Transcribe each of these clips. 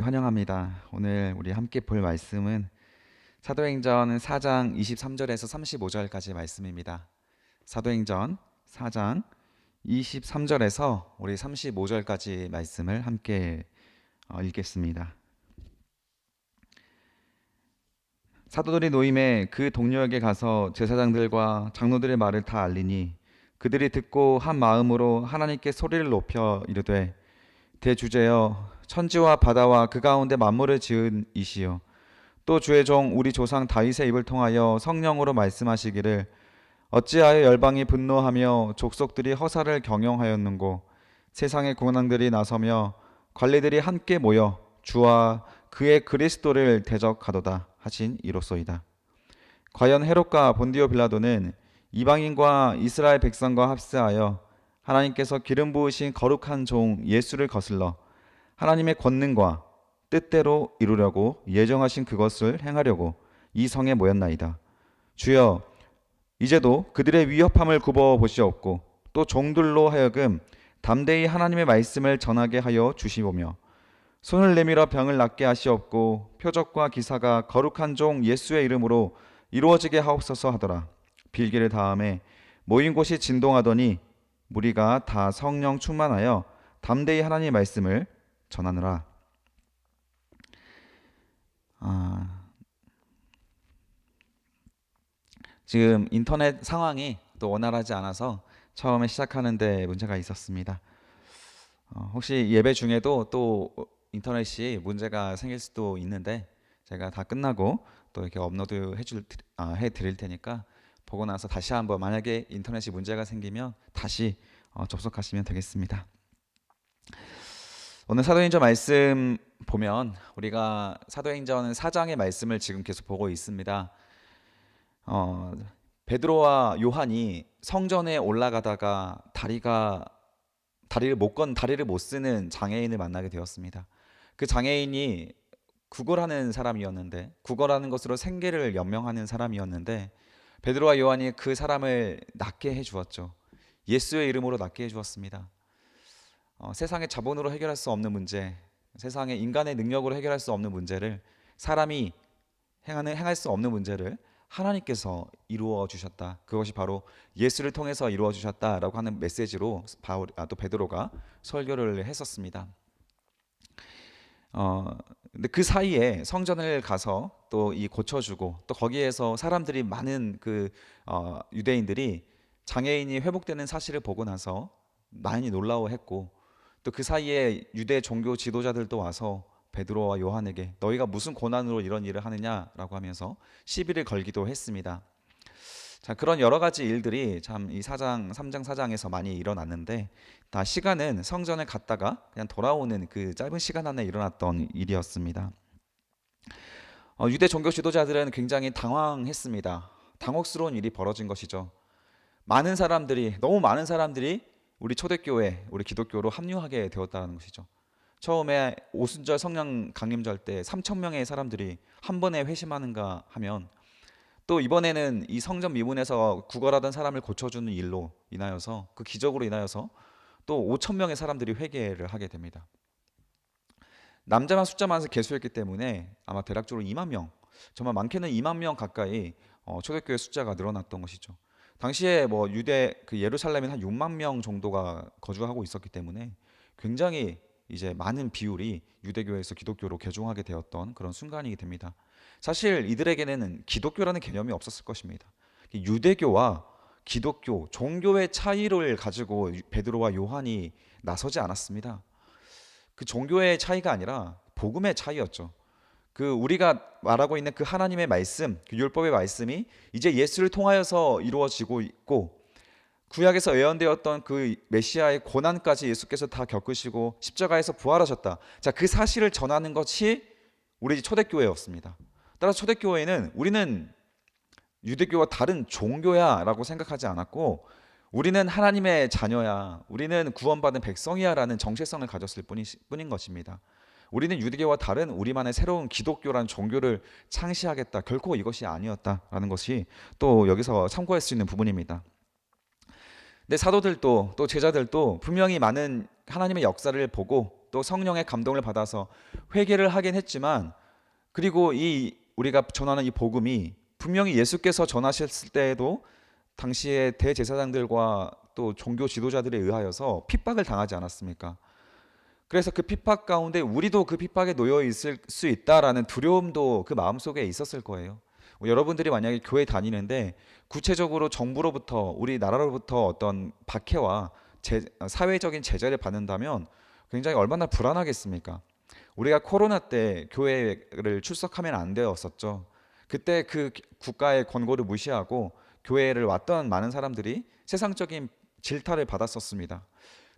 환영합니다. 오늘 우리 함께 볼 말씀은 사도행전 4장 23절에서 35절까지 말씀입니다. 사도행전 4장 23절에서 우리 35절까지 말씀을 함께 읽겠습니다. 사도들이 노임에 그 동료에게 가서 제사장들과 장로들의 말을 다 알리니 그들이 듣고 한 마음으로 하나님께 소리를 높여 이르되 대주제여 천지와 바다와 그 가운데 만물을 지은 이시여 또 주의 종 우리 조상 다윗의 입을 통하여 성령으로 말씀하시기를 어찌하여 열방이 분노하며 족속들이 허사를 경영하였는고 세상의 군왕들이 나서며 관리들이 함께 모여 주와 그의 그리스도를 대적하도다 하신 이로소이다. 과연 헤롯과 본디오 빌라도는 이방인과 이스라엘 백성과 합세하여 하나님께서 기름 부으신 거룩한 종 예수를 거슬러 하나님의 권능과 뜻대로 이루려고 예정하신 그것을 행하려고 이 성에 모였나이다. 주여 이제도 그들의 위협함을 굽어 보시옵고 또 종들로 하여금 담대히 하나님의 말씀을 전하게 하여 주시오며 손을 내밀어 병을 낫게 하시옵고 표적과 기사가 거룩한 종 예수의 이름으로 이루어지게 하옵소서 하더라. 빌기를 다음에 모인 곳이 진동하더니 무리가 다 성령 충만하여 담대히 하나님의 말씀을 전하느라. 지금 인터넷 상황이 또 원활하지 않아서 처음에 시작하는데 문제가 있었습니다. 혹시 예배 중에도 또 인터넷이 문제가 생길 수도 있는데 제가 다 끝나고 또 이렇게 업로드 해드릴 테니까 보고 나서 다시 한번 만약에 인터넷이 문제가 생기면 다시 접속하시면 되겠습니다. 오늘 사도행전 말씀 보면 우리가 사도행전 4장의 말씀을 지금 계속 보고 있습니다. 베드로와 요한이 성전에 올라가다가 다리를 못 쓰는 장애인을 만나게 되었습니다. 그 장애인이 구걸하는 사람이었는데 구걸하는 것으로 생계를 연명하는 사람이었는데 베드로와 요한이 그 사람을 낫게 해주었죠. 예수의 이름으로 낫게 해주었습니다. 세상의 자본으로 해결할 수 없는 문제, 세상의 인간의 능력으로 해결할 수 없는 문제를 사람이 행할 수 없는 문제를 하나님께서 이루어 주셨다. 그것이 바로 예수를 통해서 이루어 주셨다라고 하는 메시지로 또 베드로가 설교를 했었습니다. 근데 그 사이에 성전을 가서 또 이 고쳐주고 또 거기에서 사람들이 많은 유대인들이 장애인이 회복되는 사실을 보고 나서 많이 놀라워했고 또 그 사이에 유대 종교 지도자들도 와서 베드로와 요한에게 너희가 무슨 고난으로 이런 일을 하느냐라고 하면서 시비를 걸기도 했습니다. 자, 그런 여러 가지 일들이 참 이 3장 4장에서 많이 일어났는데 다 시간은 성전을 갔다가 그냥 돌아오는 그 짧은 시간 안에 일어났던 일이었습니다. 유대 종교 지도자들은 굉장히 당황했습니다. 당혹스러운 일이 벌어진 것이죠. 너무 많은 사람들이 우리 초대교회, 우리 기독교로 합류하게 되었다는 것이죠. 처음에 오순절 성령 강림절 때 3천 명의 사람들이 한 번에 회심하는가 하면 또 이번에는 이 성전 미문에서 구걸하던 사람을 고쳐주는 일로 인하여서 그 기적으로 인하여서 또 5천 명의 사람들이 회개를 하게 됩니다. 남자만 숫자만 개수했기 때문에 아마 대략적으로 2만 명, 정말 많게는 2만 명 가까이 초대교회 숫자가 늘어났던 것이죠. 당시에 유대 예루살렘에 한 6만 명 정도가 거주하고 있었기 때문에 굉장히 이제 많은 비율이 유대교에서 기독교로 개종하게 되었던 그런 순간이 됩니다. 사실 이들에게는 기독교라는 개념이 없었을 것입니다. 유대교와 기독교, 종교의 차이를 가지고 베드로와 요한이 나서지 않았습니다. 그 종교의 차이가 아니라 복음의 차이였죠. 우리가 말하고 있는 그 하나님의 말씀, 그 율법의 말씀이 이제 예수를 통하여서 이루어지고 있고 구약에서 예언되었던 그 메시아의 고난까지 예수께서 다 겪으시고 십자가에서 부활하셨다. 자, 그 사실을 전하는 것이 우리 초대교회였습니다. 따라서 초대교회는 우리는 유대교와 다른 종교야 라고 생각하지 않았고 우리는 하나님의 자녀야, 우리는 구원받은 백성이야 라는 정체성을 가졌을 뿐인 것입니다. 우리는 유대교와 다른 우리만의 새로운 기독교라는 종교를 창시하겠다, 결코 이것이 아니었다라는 것이 또 여기서 참고할 수 있는 부분입니다. 근데 사도들도 또 제자들도 분명히 많은 하나님의 역사를 보고 또 성령의 감동을 받아서 회개를 하긴 했지만, 그리고 이 우리가 전하는 이 복음이 분명히 예수께서 전하셨을 때에도 당시의 대제사장들과 또 종교 지도자들에 의하여서 핍박을 당하지 않았습니까? 그래서 그 핍박 가운데 우리도 그 핍박에 놓여 있을 수 있다라는 두려움도 그 마음속에 있었을 거예요. 여러분들이 만약에 교회 다니는데 구체적으로 정부로부터, 우리나라로부터 어떤 박해와 사회적인 제재를 받는다면 굉장히 얼마나 불안하겠습니까? 우리가 코로나 때 교회를 출석하면 안 되었었죠. 그때 그 국가의 권고를 무시하고 교회를 왔던 많은 사람들이 세상적인 질타를 받았었습니다.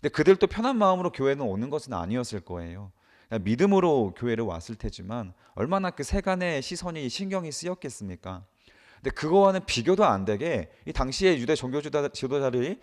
근데 그들도 편한 마음으로 교회는 오는 것은 아니었을 거예요. 그냥 믿음으로 교회를 왔을 테지만 얼마나 그 세간의 시선이 신경이 쓰였겠습니까? 근데 그거와는 비교도 안 되게 이 당시의 유대 종교 지도자들이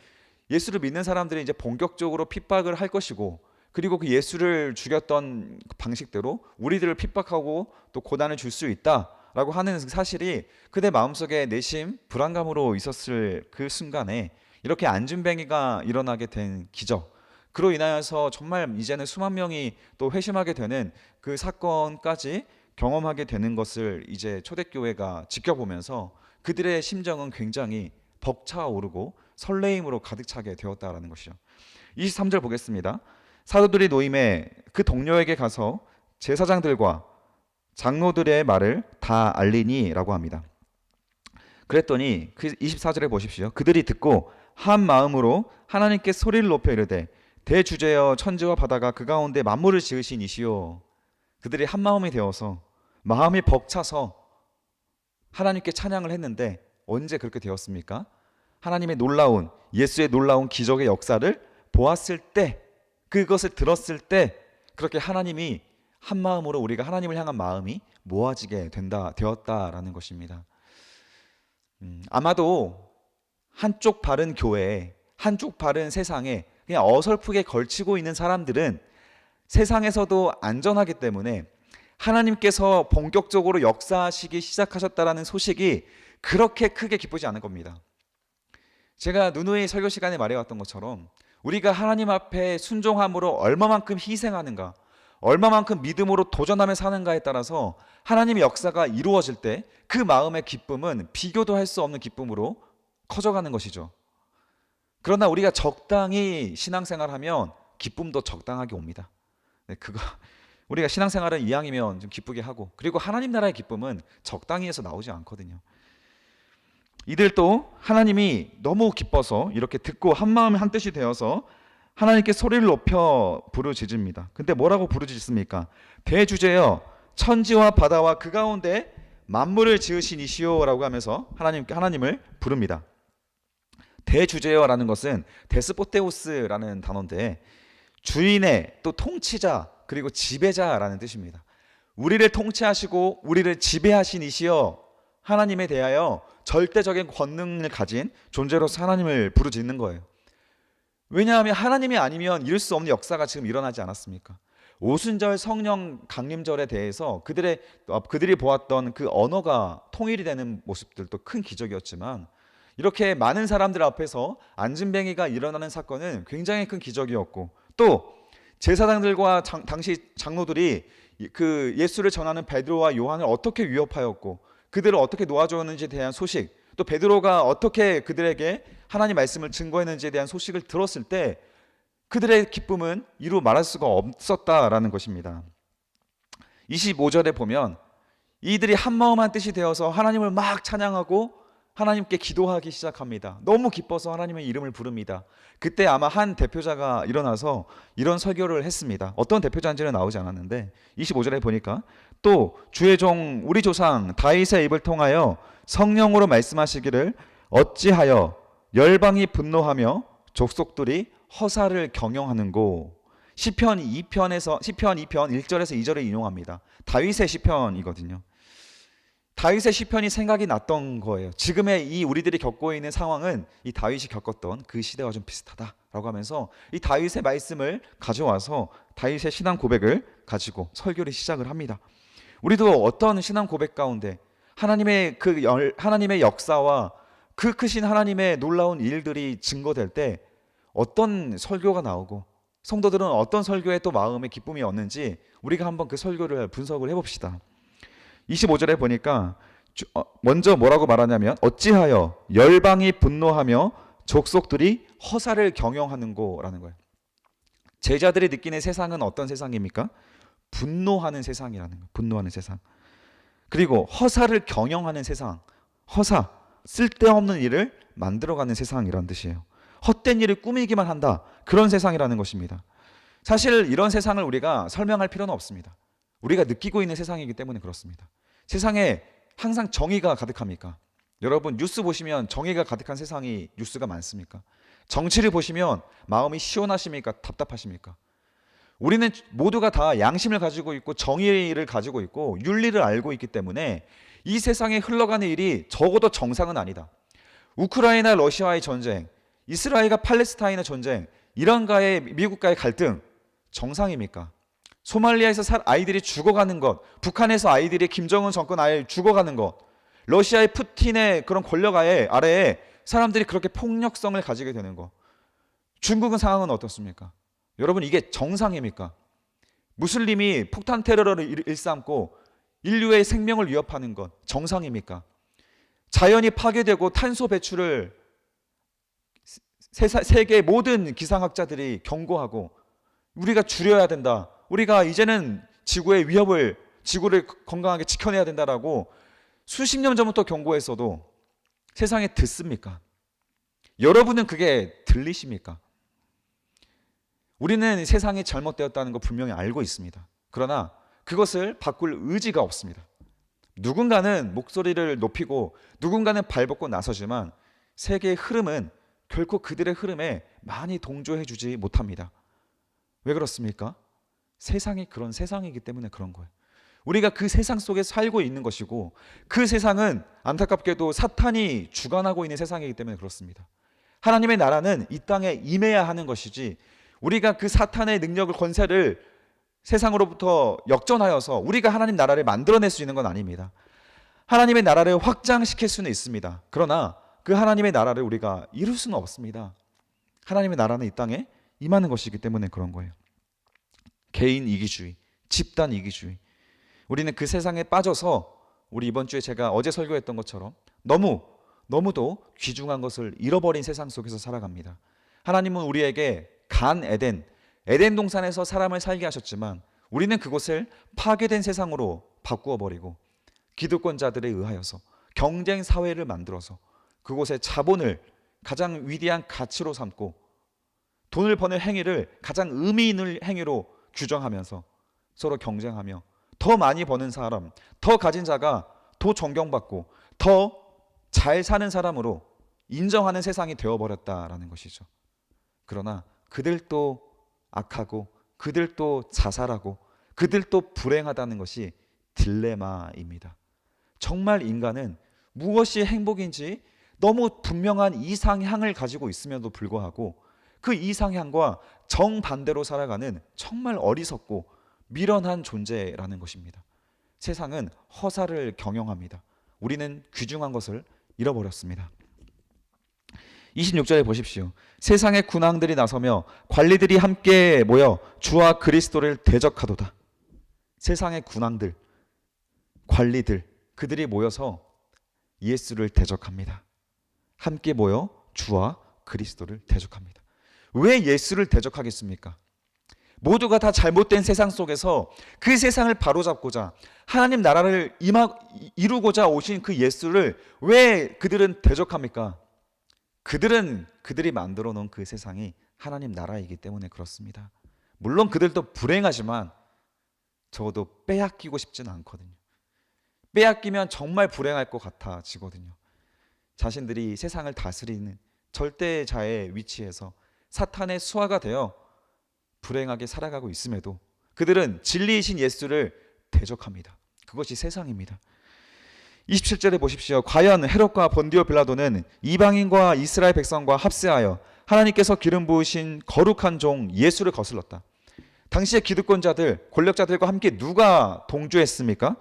예수를 믿는 사람들이 이제 본격적으로 핍박을 할 것이고, 그리고 그 예수를 죽였던 방식대로 우리들을 핍박하고 또 고난을 줄 수 있다라고 하는 사실이 그대 마음속에 내심 불안감으로 있었을 그 순간에 이렇게 안진뱅이가 일어나게 된 기적, 그로 인하여서 정말 이제는 수만 명이 또 회심하게 되는 그 사건까지 경험하게 되는 것을 이제 초대교회가 지켜보면서 그들의 심정은 굉장히 벅차오르고 설레임으로 가득 차게 되었다라는 것이죠. 23절 보겠습니다. 사도들이 노임에 그 동료에게 가서 제사장들과 장로들의 말을 다 알리니라고 합니다. 그랬더니 그 24절에 보십시오. 그들이 듣고 한 마음으로 하나님께 소리를 높여 이르되 대주제여 천지와 바다가 그 가운데 만물을 지으신 이시오. 그들이 한 마음이 되어서 마음이 벅차서 하나님께 찬양을 했는데, 언제 그렇게 되었습니까? 하나님의 놀라운, 예수의 놀라운 기적의 역사를 보았을 때, 그것을 들었을 때 그렇게 하나님이 한 마음으로 우리가 하나님을 향한 마음이 모아지게 되었다라는 것입니다. 아마도 한쪽 바른 교회에, 한쪽 바른 세상에 그냥 어설프게 걸치고 있는 사람들은 세상에서도 안전하기 때문에 하나님께서 본격적으로 역사하시기 시작하셨다라는 소식이 그렇게 크게 기쁘지 않은 겁니다. 제가 누누이 설교 시간에 말해왔던 것처럼 우리가 하나님 앞에 순종함으로 얼마만큼 희생하는가, 얼마만큼 믿음으로 도전하며 사는가에 따라서 하나님의 역사가 이루어질 때 그 마음의 기쁨은 비교도 할 수 없는 기쁨으로 커져가는 것이죠. 그러나 우리가 적당히 신앙생활하면 기쁨도 적당하게 옵니다. 네, 우리가 신앙생활은 이왕이면 좀 기쁘게 하고, 그리고 하나님 나라의 기쁨은 적당히 해서 나오지 않거든요. 이들도 하나님이 너무 기뻐서 이렇게 듣고 한 마음 한 뜻이 되어서 하나님께 소리를 높여 부르짖습니다. 근데 뭐라고 부르짖습니까? 대주제여 천지와 바다와 그 가운데 만물을 지으신 이시오라고 하면서 하나님을 부릅니다. 대주제여라는 것은 데스포테우스라는 단어인데 주인의 또 통치자 그리고 지배자라는 뜻입니다. 우리를 통치하시고 우리를 지배하신 이시여 하나님에 대하여 절대적인 권능을 가진 존재로서 하나님을 부르짖는 거예요. 왜냐하면 하나님이 아니면 이룰 수 없는 역사가 지금 일어나지 않았습니까? 오순절 성령 강림절에 대해서 그들이 보았던 그 언어가 통일이 되는 모습들도 큰 기적이었지만, 이렇게 많은 사람들 앞에서 안진뱅이가 일어나는 사건은 굉장히 큰 기적이었고, 또 제사장들과 당시 장로들이 그 예수를 전하는 베드로와 요한을 어떻게 위협하였고 그들을 어떻게 놓아주었는지에 대한 소식, 또 베드로가 어떻게 그들에게 하나님 말씀을 증거했는지에 대한 소식을 들었을 때 그들의 기쁨은 이루 말할 수가 없었다라는 것입니다. 25절에 보면 이들이 한 마음 한 뜻이 되어서 하나님을 막 찬양하고 하나님께 기도하기 시작합니다. 너무 기뻐서 하나님의 이름을 부릅니다. 그때 아마 한 대표자가 일어나서 이런 설교를 했습니다. 어떤 대표자인지는 나오지 않았는데 25절에 보니까 또 주의 종 우리 조상 다윗의 입을 통하여 성령으로 말씀하시기를 어찌하여 열방이 분노하며 족속들이 허사를 경영하는고. 시편 2편 1절에서 2절을 인용합니다. 다윗의 시편이거든요. 다윗의 시편이 생각이 났던 거예요. 지금의 이 우리들이 겪고 있는 상황은 이 다윗이 겪었던 그 시대와 좀 비슷하다라고 하면서 이 다윗의 말씀을 가져와서 다윗의 신앙 고백을 가지고 설교를 시작을 합니다. 우리도 어떤 신앙 고백 가운데 하나님의 역사와 그 크신 하나님의 놀라운 일들이 증거될 때 어떤 설교가 나오고 성도들은 어떤 설교에 또 마음의 기쁨이 얻는지 우리가 한번 그 설교를 분석을 해봅시다. 25절에 보니까 먼저 뭐라고 말하냐면 어찌하여 열방이 분노하며 족속들이 허사를 경영하는고라는 거예요. 제자들이 느끼는 세상은 어떤 세상입니까? 분노하는 세상이라는 거예요. 분노하는 세상. 그리고 허사를 경영하는 세상. 허사, 쓸데없는 일을 만들어가는 세상이라는 뜻이에요. 헛된 일을 꾸미기만 한다. 그런 세상이라는 것입니다. 사실 이런 세상을 우리가 설명할 필요는 없습니다. 우리가 느끼고 있는 세상이기 때문에 그렇습니다. 세상에 항상 정의가 가득합니까? 여러분 뉴스 보시면 정의가 가득한 세상이 뉴스가 많습니까? 정치를 보시면 마음이 시원하십니까? 답답하십니까? 우리는 모두가 다 양심을 가지고 있고 정의를 가지고 있고 윤리를 알고 있기 때문에 이 세상에 흘러가는 일이 적어도 정상은 아니다. 우크라이나 러시아의 전쟁, 이스라엘과 팔레스타인의 전쟁, 이란과의 미국과의 갈등 정상입니까? 소말리아에서 아이들이 죽어가는 것, 북한에서 아이들이 김정은 정권 아예 죽어가는 것, 러시아의 푸틴의 그런 권력 아래에 사람들이 그렇게 폭력성을 가지게 되는 것, 중국은 상황은 어떻습니까? 여러분 이게 정상입니까? 무슬림이 폭탄 테러를 일삼고 인류의 생명을 위협하는 것 정상입니까? 자연이 파괴되고 탄소 배출을 세계 모든 기상학자들이 경고하고 우리가 줄여야 된다. 우리가 이제는 지구를 건강하게 지켜내야 된다라고 수십 년 전부터 경고했어도 세상에 듣습니까? 여러분은 그게 들리십니까? 우리는 세상이 잘못되었다는 거 분명히 알고 있습니다. 그러나 그것을 바꿀 의지가 없습니다. 누군가는 목소리를 높이고 누군가는 발벗고 나서지만 세계의 흐름은 결코 그들의 흐름에 많이 동조해 주지 못합니다. 왜 그렇습니까? 세상이 그런 세상이기 때문에 그런 거예요. 우리가 그 세상 속에 살고 있는 것이고 그 세상은 안타깝게도 사탄이 주관하고 있는 세상이기 때문에 그렇습니다. 하나님의 나라는 이 땅에 임해야 하는 것이지 우리가 그 사탄의 능력을 권세를 세상으로부터 역전하여서 우리가 하나님 나라를 만들어낼 수 있는 건 아닙니다. 하나님의 나라를 확장시킬 수는 있습니다. 그러나 그 하나님의 나라를 우리가 이룰 수는 없습니다. 하나님의 나라는 이 땅에 임하는 것이기 때문에 그런 거예요. 개인 이기주의, 집단 이기주의. 우리는 그 세상에 빠져서 우리 이번 주에 제가 어제 설교했던 것처럼 너무도 귀중한 것을 잃어버린 세상 속에서 살아갑니다. 하나님은 우리에게 간 에덴 동산에서 사람을 살게 하셨지만 우리는 그곳을 파괴된 세상으로 바꾸어 버리고 기득권자들에 의하여서 경쟁 사회를 만들어서 그곳의 자본을 가장 위대한 가치로 삼고 돈을 버는 행위를 가장 의미 있는 행위로 규정하면서 서로 경쟁하며 더 많이 버는 사람, 더 가진 자가 더 존경받고 더 잘 사는 사람으로 인정하는 세상이 되어버렸다라는 것이죠. 그러나 그들도 악하고 그들도 자살하고 그들도 불행하다는 것이 딜레마입니다. 정말 인간은 무엇이 행복인지 너무 분명한 이상향을 가지고 있음에도 불구하고 그 이상향과 정반대로 살아가는 정말 어리석고 미련한 존재라는 것입니다. 세상은 허사를 경영합니다. 우리는 귀중한 것을 잃어버렸습니다. 26절에 보십시오. 세상의 군왕들이 나서며 관리들이 함께 모여 주와 그리스도를 대적하도다. 세상의 군왕들, 관리들, 그들이 모여서 예수를 대적합니다. 함께 모여 주와 그리스도를 대적합니다. 왜 예수를 대적하겠습니까? 모두가 다 잘못된 세상 속에서 그 세상을 바로잡고자 하나님 나라를 이루고자 오신 그 예수를 왜 그들은 대적합니까? 그들이 만들어 놓은 그 세상이 하나님 나라이기 때문에 그렇습니다. 물론 그들도 불행하지만 적어도 빼앗기고 싶지는 않거든요. 빼앗기면 정말 불행할 것 같아지거든요. 자신들이 세상을 다스리는 절대자의 위치에서 사탄의 수하가 되어 불행하게 살아가고 있음에도 그들은 진리이신 예수를 대적합니다. 그것이 세상입니다. 27절에 보십시오. 과연 헤롯과 본디오 빌라도는 이방인과 이스라엘 백성과 합세하여 하나님께서 기름 부으신 거룩한 종 예수를 거슬렀다. 당시의 기득권자들, 권력자들과 함께 누가 동조했습니까?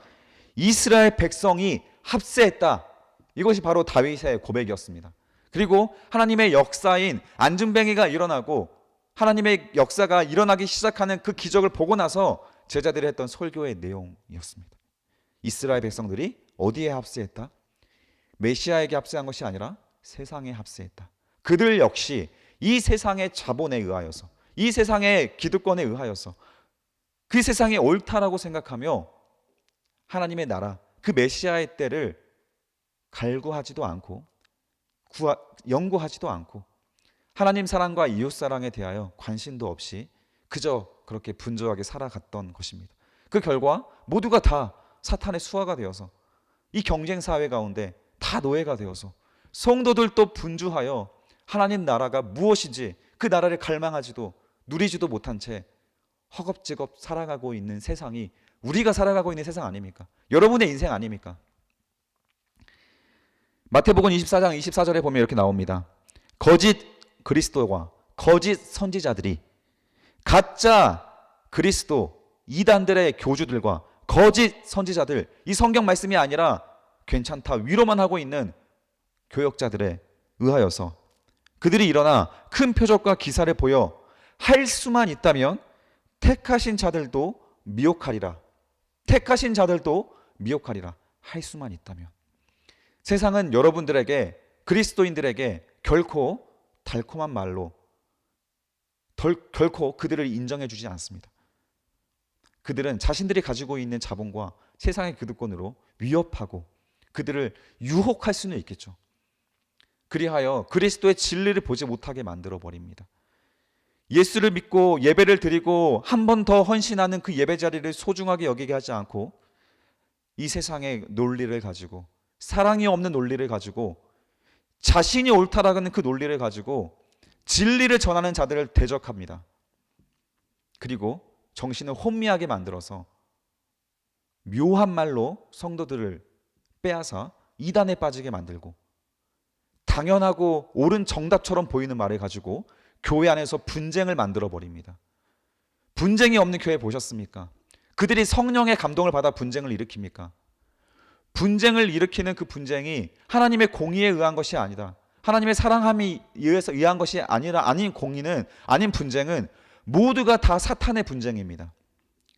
이스라엘 백성이 합세했다. 이것이 바로 다윗의 고백이었습니다. 그리고 하나님의 역사인 안중뱅이가 일어나고 하나님의 역사가 일어나기 시작하는 그 기적을 보고 나서 제자들이 했던 설교의 내용이었습니다. 이스라엘 백성들이 어디에 합세했다? 메시아에게 합세한 것이 아니라 세상에 합세했다. 그들 역시 이 세상의 자본에 의하여서, 이 세상의 기득권에 의하여서 그 세상이 옳다라고 생각하며 하나님의 나라, 그 메시아의 때를 갈구하지도 않고 연구하지도 않고 하나님 사랑과 이웃 사랑에 대하여 관심도 없이 그저 그렇게 분주하게 살아갔던 것입니다. 그 결과 모두가 다 사탄의 수하가 되어서 이 경쟁 사회 가운데 다 노예가 되어서 성도들도 분주하여 하나님 나라가 무엇인지 그 나라를 갈망하지도 누리지도 못한 채 허겁지겁 살아가고 있는 세상이 우리가 살아가고 있는 세상 아닙니까? 여러분의 인생 아닙니까? 마태복음 24장 24절에 보면 이렇게 나옵니다. 거짓 그리스도와 거짓 선지자들이 가짜 그리스도 이단들의 교주들과 거짓 선지자들, 이 성경 말씀이 아니라 괜찮다 위로만 하고 있는 교역자들에 의하여서 그들이 일어나 큰 표적과 기사를 보여 할 수만 있다면 택하신 자들도 미혹하리라. 택하신 자들도 미혹하리라. 할 수만 있다면. 세상은 여러분들에게, 그리스도인들에게 결코 달콤한 말로 결코 그들을 인정해 주지 않습니다. 그들은 자신들이 가지고 있는 자본과 세상의 기득권으로 위협하고 그들을 유혹할 수는 있겠죠. 그리하여 그리스도의 진리를 보지 못하게 만들어 버립니다. 예수를 믿고 예배를 드리고 한 번 더 헌신하는 그 예배 자리를 소중하게 여기게 하지 않고 이 세상의 논리를 가지고, 사랑이 없는 논리를 가지고, 자신이 옳다라는 그 논리를 가지고 진리를 전하는 자들을 대적합니다. 그리고 정신을 혼미하게 만들어서 묘한 말로 성도들을 빼앗아 이단에 빠지게 만들고, 당연하고 옳은 정답처럼 보이는 말을 가지고 교회 안에서 분쟁을 만들어 버립니다. 분쟁이 없는 교회 보셨습니까? 그들이 성령의 감동을 받아 분쟁을 일으킵니까? 분쟁을 일으키는 그 분쟁이 하나님의 공의에 의한 것이 아니다. 하나님의 사랑함이 의한 것이 아닌 공의는, 아닌 분쟁은 모두가 다 사탄의 분쟁입니다.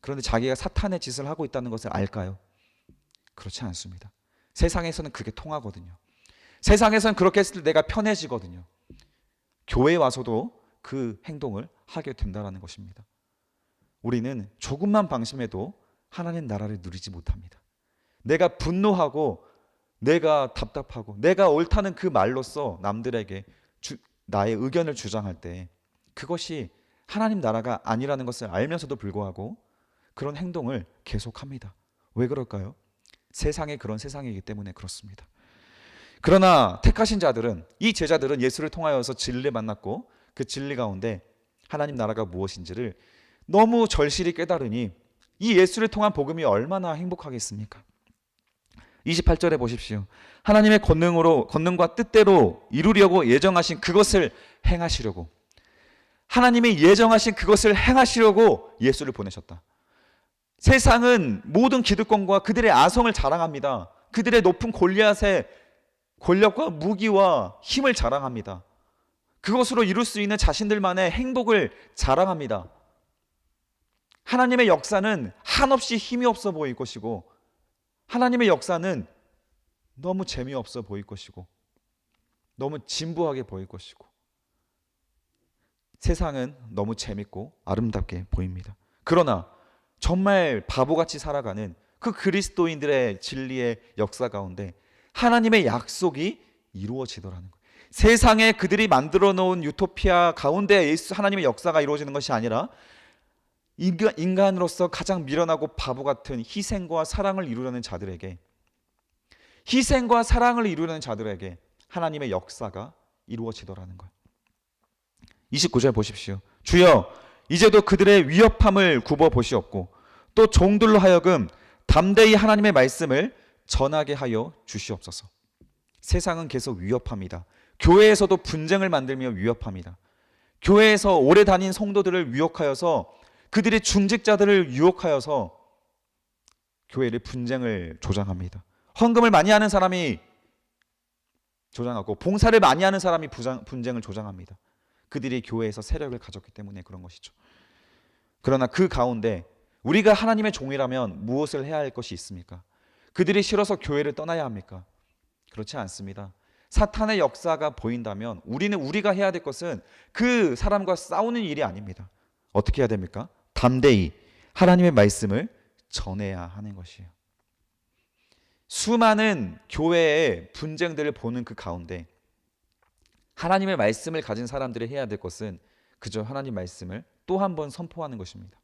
그런데 자기가 사탄의 짓을 하고 있다는 것을 알까요? 그렇지 않습니다. 세상에서는 그게 통하거든요. 세상에서는 그렇게 했을 때 내가 편해지거든요. 교회에 와서도 그 행동을 하게 된다는 것입니다. 우리는 조금만 방심해도 하나님 나라를 누리지 못합니다. 내가 분노하고 내가 답답하고 내가 옳다는 그 말로써 남들에게 나의 의견을 주장할 때 그것이 하나님 나라가 아니라는 것을 알면서도 불구하고 그런 행동을 계속합니다. 왜 그럴까요? 세상이 그런 세상이기 때문에 그렇습니다. 그러나 택하신 자들은, 이 제자들은 예수를 통하여서 진리를 만났고 그 진리 가운데 하나님 나라가 무엇인지를 너무 절실히 깨달으니 이 예수를 통한 복음이 얼마나 행복하겠습니까? 28절에 보십시오. 하나님의 권능과 뜻대로 이루려고 예정하신 그것을 행하시려고, 하나님이 예정하신 그것을 행하시려고 예수를 보내셨다. 세상은 모든 기득권과 그들의 아성을 자랑합니다. 그들의 높은 골리앗의 권력과 무기와 힘을 자랑합니다. 그것으로 이룰 수 있는 자신들만의 행복을 자랑합니다. 하나님의 역사는 한없이 힘이 없어 보일 것이고, 하나님의 역사는 너무 재미없어 보일 것이고, 너무 진부하게 보일 것이고, 세상은 너무 재밌고 아름답게 보입니다. 그러나 정말 바보같이 살아가는 그 그리스도인들의 진리의 역사 가운데 하나님의 약속이 이루어지더라는 거예요. 세상에 그들이 만들어 놓은 유토피아 가운데 하나님의 역사가 이루어지는 것이 아니라 인간으로서 가장 미련하고 바보 같은 희생과 사랑을 이루려는 자들에게, 희생과 사랑을 이루려는 자들에게 하나님의 역사가 이루어지더라는 거예요. 29절 보십시오. 주여 이제도 그들의 위협함을 굽어 보시옵고 또 종들로 하여금 담대히 하나님의 말씀을 전하게 하여 주시옵소서. 세상은 계속 위협합니다. 교회에서도 분쟁을 만들며 위협합니다. 교회에서 오래 다닌 성도들을 유혹하여서, 그들의 중직자들을 유혹하여서 교회를 분쟁을 조장합니다. 헌금을 많이 하는 사람이 조장하고, 봉사를 많이 하는 사람이 분쟁을 조장합니다. 그들이 교회에서 세력을 가졌기 때문에 그런 것이죠. 그러나 그 가운데 우리가 하나님의 종이라면 무엇을 해야 할 것이 있습니까? 그들이 싫어서 교회를 떠나야 합니까? 그렇지 않습니다. 사탄의 역사가 보인다면 우리가 해야 될 것은 그 사람과 싸우는 일이 아닙니다. 어떻게 해야 됩니까? 담대히 하나님의 말씀을 전해야 하는 것이에요. 수많은 교회의 분쟁들을 보는 그 가운데 하나님의 말씀을 가진 사람들이 해야 될 것은 그저 하나님 말씀을 또 한 번 선포하는 것입니다.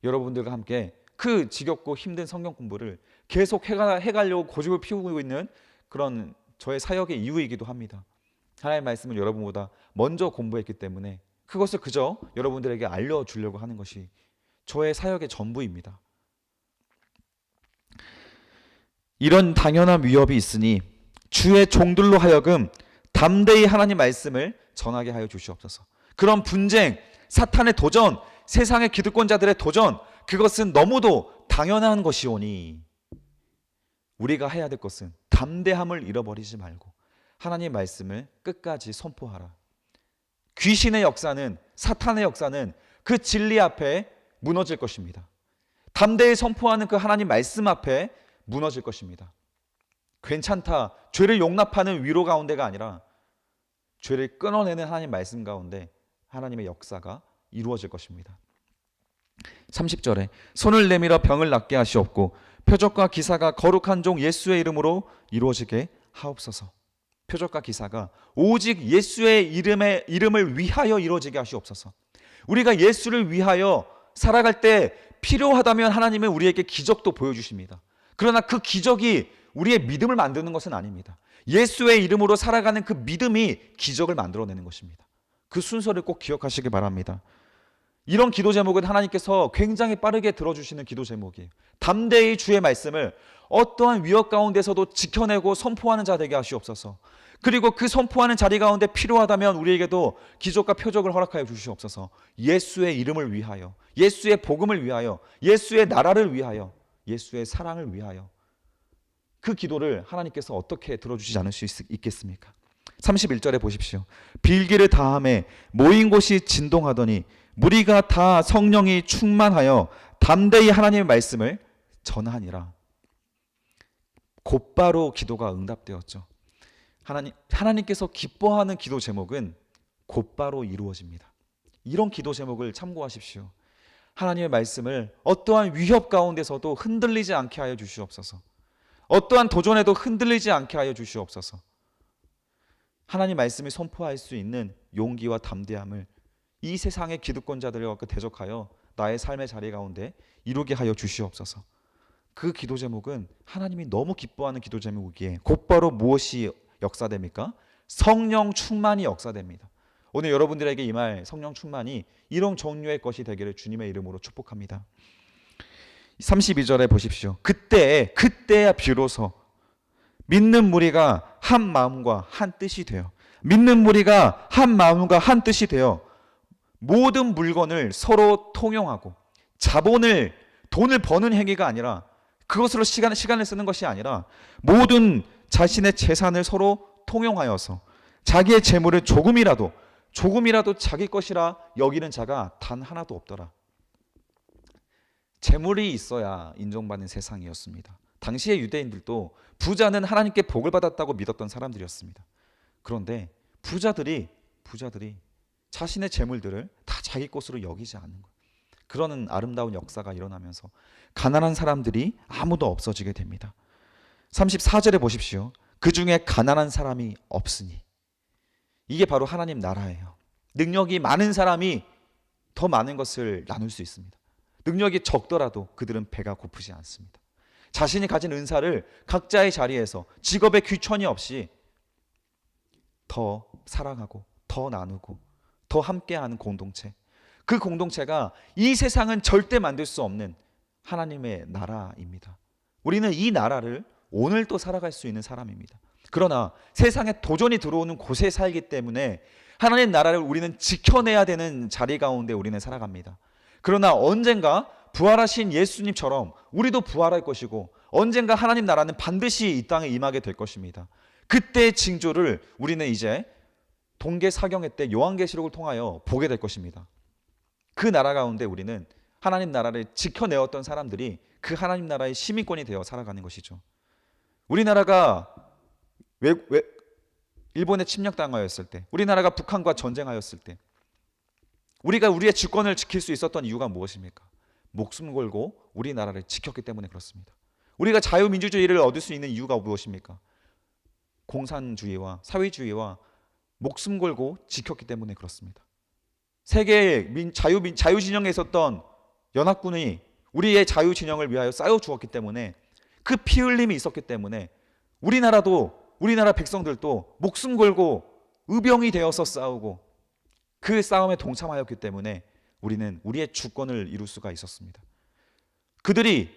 여러분들과 함께 그 지겹고 힘든 성경 공부를 계속 해가려고 고집을 피우고 있는 그런 저의 사역의 이유이기도 합니다. 하나님의 말씀을 여러분보다 먼저 공부했기 때문에 그것을 그저 여러분들에게 알려주려고 하는 것이 저의 사역의 전부입니다. 이런 당연한 위협이 있으니 주의 종들로 하여금 담대히 하나님 말씀을 전하게 하여 주시옵소서. 그런 분쟁, 사탄의 도전, 세상의 기득권자들의 도전, 그것은 너무도 당연한 것이오니 우리가 해야 될 것은 담대함을 잃어버리지 말고 하나님 말씀을 끝까지 선포하라. 귀신의 역사는, 사탄의 역사는 그 진리 앞에 무너질 것입니다. 담대히 선포하는 그 하나님 말씀 앞에 무너질 것입니다. 괜찮다, 죄를 용납하는 위로 가운데가 아니라 죄를 끊어내는 하나님 말씀 가운데 하나님의 역사가 이루어질 것입니다. 30절에 손을 내밀어 병을 낫게 하시옵고 표적과 기사가 거룩한 종 예수의 이름으로 이루어지게 하옵소서. 표적과 기사가 오직 예수의 이름을 위하여 이루어지게 하시옵소서. 우리가 예수를 위하여 살아갈 때 필요하다면 하나님은 우리에게 기적도 보여주십니다. 그러나 그 기적이 우리의 믿음을 만드는 것은 아닙니다. 예수의 이름으로 살아가는 그 믿음이 기적을 만들어내는 것입니다. 그 순서를 꼭 기억하시기 바랍니다. 이런 기도 제목은 하나님께서 굉장히 빠르게 들어주시는 기도 제목이에요. 담대히 주의 말씀을 어떠한 위협 가운데서도 지켜내고 선포하는 자 되게 하시옵소서. 그리고 그 선포하는 자리 가운데 필요하다면 우리에게도 기적과 표적을 허락하여 주시옵소서. 예수의 이름을 위하여, 예수의 복음을 위하여, 예수의 나라를 위하여, 예수의 사랑을 위하여. 그 기도를 하나님께서 어떻게 들어주시지 않을 수 있겠습니까? 31절에 보십시오. 빌기를 다함에 모인 곳이 진동하더니 무리가 다 성령이 충만하여 담대히 하나님의 말씀을 전하니라. 곧바로 기도가 응답되었죠. 하나님께서 기뻐하는 기도 제목은 곧바로 이루어집니다. 이런 기도 제목을 참고하십시오. 하나님의 말씀을 어떠한 위협 가운데서도 흔들리지 않게 하여 주시옵소서. 어떠한 도전에도 흔들리지 않게 하여 주시옵소서. 하나님 말씀을 선포할 수 있는 용기와 담대함을 이 세상의 기득권자들과 대적하여 나의 삶의 자리 가운데 이루게 하여 주시옵소서. 그 기도 제목은 하나님이 너무 기뻐하는 기도 제목이기에 곧바로 무엇이 역사됩니까? 성령 충만이 역사됩니다. 오늘 여러분들에게 임할 성령 충만이 이런 종류의 것이 되기를 주님의 이름으로 축복합니다. 32절에 보십시오. 그때야 비로소 믿는 무리가 한 마음과 한 뜻이 되어, 믿는 무리가 한 마음과 한 뜻이 되어 모든 물건을 서로 통용하고, 돈을 버는 행위가 아니라, 그것으로 시간을 쓰는 것이 아니라 모든 자신의 재산을 서로 통용하여서 자기의 재물을 조금이라도 자기 것이라 여기는 자가 단 하나도 없더라. 재물이 있어야 인정받는 세상이었습니다. 당시의 유대인들도 부자는 하나님께 복을 받았다고 믿었던 사람들이었습니다. 그런데 부자들이 자신의 재물들을 다 자기 것으로 여기지 않는 것, 그러는 아름다운 역사가 일어나면서 가난한 사람들이 아무도 없어지게 됩니다. 34절에 보십시오. 그 중에 가난한 사람이 없으니. 이게 바로 하나님 나라예요. 능력이 많은 사람이 더 많은 것을 나눌 수 있습니다. 능력이 적더라도 그들은 배가 고프지 않습니다. 자신이 가진 은사를 각자의 자리에서 직업의 귀천이 없이 더 사랑하고 더 나누고 더 함께하는 공동체, 그 공동체가 이 세상은 절대 만들 수 없는 하나님의 나라입니다. 우리는 이 나라를 오늘 또 살아갈 수 있는 사람입니다. 그러나 세상에 도전이 들어오는 곳에 살기 때문에 하나님 나라를 우리는 지켜내야 되는 자리 가운데 우리는 살아갑니다. 그러나 언젠가 부활하신 예수님처럼 우리도 부활할 것이고, 언젠가 하나님 나라는 반드시 이 땅에 임하게 될 것입니다. 그때의 징조를 우리는 이제 동계사경회 때 요한계시록을 통하여 보게 될 것입니다. 그 나라 가운데 우리는 하나님 나라를 지켜내었던 사람들이 그 하나님 나라의 시민권이 되어 살아가는 것이죠. 우리나라가 일본에 침략당하였을 때, 우리나라가 북한과 전쟁하였을 때 우리가 우리의 주권을 지킬 수 있었던 이유가 무엇입니까? 목숨 걸고 우리나라를 지켰기 때문에 그렇습니다. 우리가 자유민주주의를 얻을 수 있는 이유가 무엇입니까? 공산주의와 사회주의와 목숨 걸고 지켰기 때문에 그렇습니다. 세계의 자유진영에 있었던 연합군이 우리의 자유진영을 위하여 싸워 주었기 때문에, 그 피 흘림이 있었기 때문에 우리나라 백성들도 목숨 걸고 의병이 되어서 싸우고 그 싸움에 동참하였기 때문에 우리는 우리의 주권을 이룰 수가 있었습니다. 그들이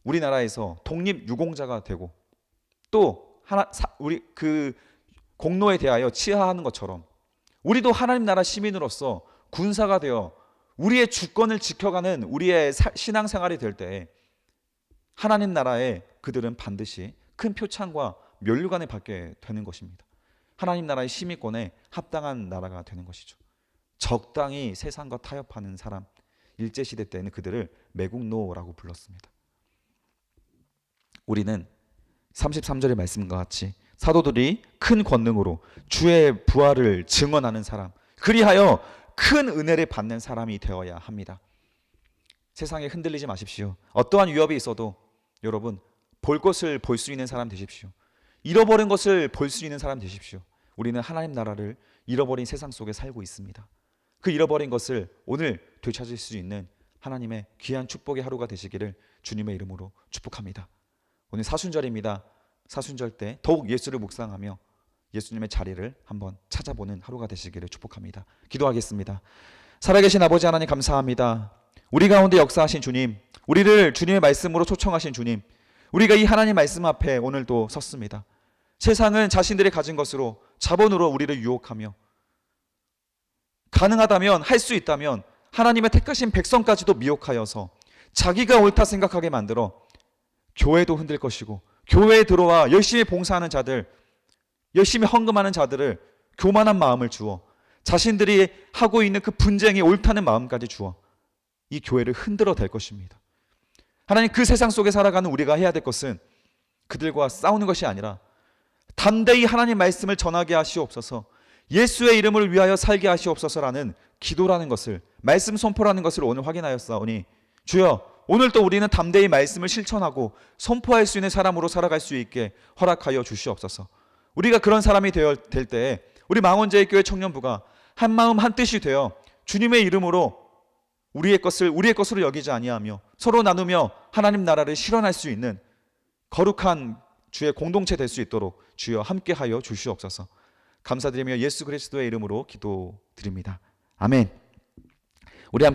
우리나라에서 독립유공자가 되고 또 우리 그 공로에 대하여 치하하는 것처럼 우리도 하나님 나라 시민으로서 군사가 되어 우리의 주권을 지켜가는 우리의 신앙생활이 될 때 하나님 나라에 그들은 반드시 큰 표창과 면류관을 받게 되는 것입니다. 하나님 나라의 시민권에 합당한 나라가 되는 것이죠. 적당히 세상과 타협하는 사람, 일제시대 때는 그들을 매국노라고 불렀습니다. 우리는 33절의 말씀과 같이 사도들이 큰 권능으로 주의 부활을 증언하는 사람, 그리하여 큰 은혜를 받는 사람이 되어야 합니다. 세상에 흔들리지 마십시오. 어떠한 위협이 있어도 여러분 볼 것을 볼 수 있는 사람 되십시오. 잃어버린 것을 볼 수 있는 사람 되십시오. 우리는 하나님 나라를 잃어버린 세상 속에 살고 있습니다. 그 잃어버린 것을 오늘 되찾을 수 있는 하나님의 귀한 축복의 하루가 되시기를 주님의 이름으로 축복합니다. 오늘 사순절입니다. 사순절 때 더욱 예수를 묵상하며 예수님의 자리를 한번 찾아보는 하루가 되시기를 축복합니다. 기도하겠습니다. 살아계신 아버지 하나님 감사합니다. 우리 가운데 역사하신 주님, 우리를 주님의 말씀으로 초청하신 주님, 우리가 이 하나님 말씀 앞에 오늘도 섰습니다. 세상은 자신들이 가진 것으로, 자본으로 우리를 유혹하며 가능하다면, 할 수 있다면 하나님의 택하신 백성까지도 미혹하여서 자기가 옳다 생각하게 만들어 교회도 흔들 것이고, 교회에 들어와 열심히 봉사하는 자들, 열심히 헌금하는 자들을 교만한 마음을 주어 자신들이 하고 있는 그 분쟁이 옳다는 마음까지 주어 이 교회를 흔들어 댈 것입니다. 하나님, 그 세상 속에 살아가는 우리가 해야 될 것은 그들과 싸우는 것이 아니라 담대히 하나님 말씀을 전하게 하시옵소서, 예수의 이름을 위하여 살게 하시옵소서라는 기도라는 것을, 말씀 선포라는 것을 오늘 확인하였사오니 주여, 오늘 또 우리는 담대히 말씀을 실천하고 선포할 수 있는 사람으로 살아갈 수 있게 허락하여 주시옵소서. 우리가 그런 사람이 될 때에 우리 망원제일교회 청년부가 한 마음 한 뜻이 되어 주님의 이름으로 우리의 것으로 여기지 아니하며 서로 나누며 하나님 나라를 실현할 수 있는 거룩한 주의 공동체 될 수 있도록 주여 함께하여 주시옵소서. 감사드리며 예수 그리스도의 이름으로 기도드립니다. 아멘. 우리 함께